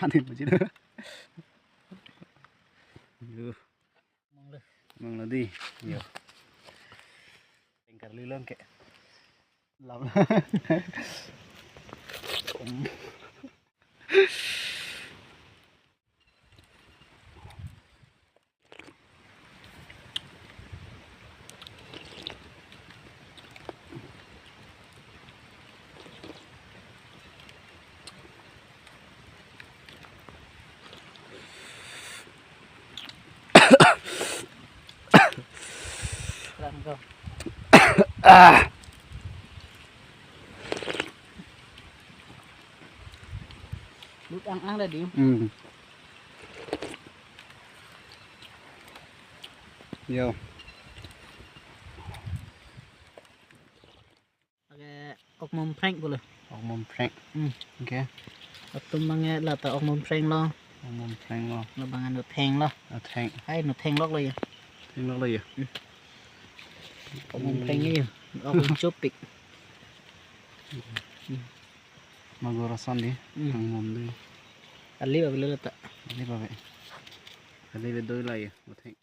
ăn thịt một chút nữa. Mừng là đi nhiều cả lư lương kệ lắm. À. Lúc ăn là đi. Nhiều. Ốc mồm prank boleh. Ốc mồm prank. Ok. Tum mang là ta ốc mồm prank lo. Ốc mồm prank lo. Nó bằng nó thèn lo. Nó thèn. Hay nó thèn lócเลย. Thèn lócเลย. Ốc mồm prank như ốc mồm chopik. Magurasan đi. Ang mồm đi. Ali ba bila tak? Ali ba vậy? Ali ba đôi lại một thèn.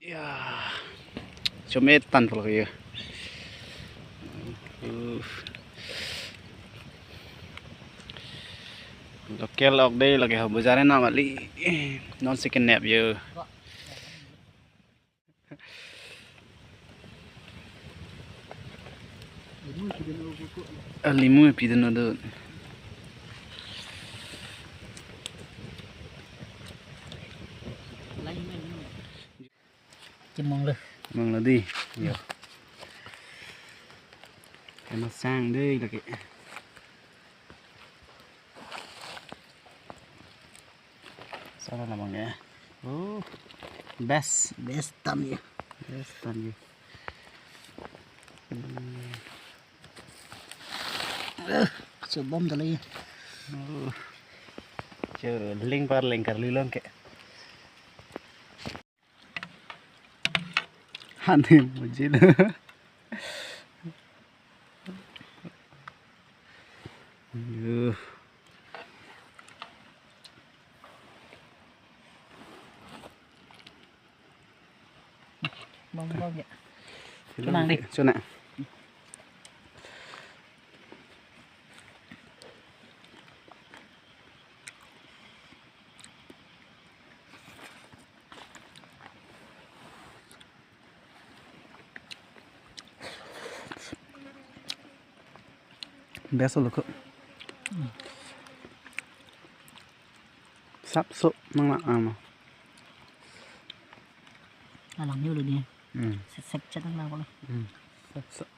Yeah. Cho mẹ tan vào cái. Kéo lọc đây là cái hộp bữa ra nào mà lý non sẽ cái nẹp giờ limu pi den ada mong là đi nhiều cái nó sang đây là cái sao là bằng cái best Tam ya. best tadi Sebom tadi. chờ link par link कर ली लोग के ăn thêm một chút nữa. Bông bông vậy. Chỗ nào đi? Chỗ nào? Best look. Sắp sụp mang lại mà. Làm như rồi đi. Sạch sạch chất năng nào con. Sắp sụp.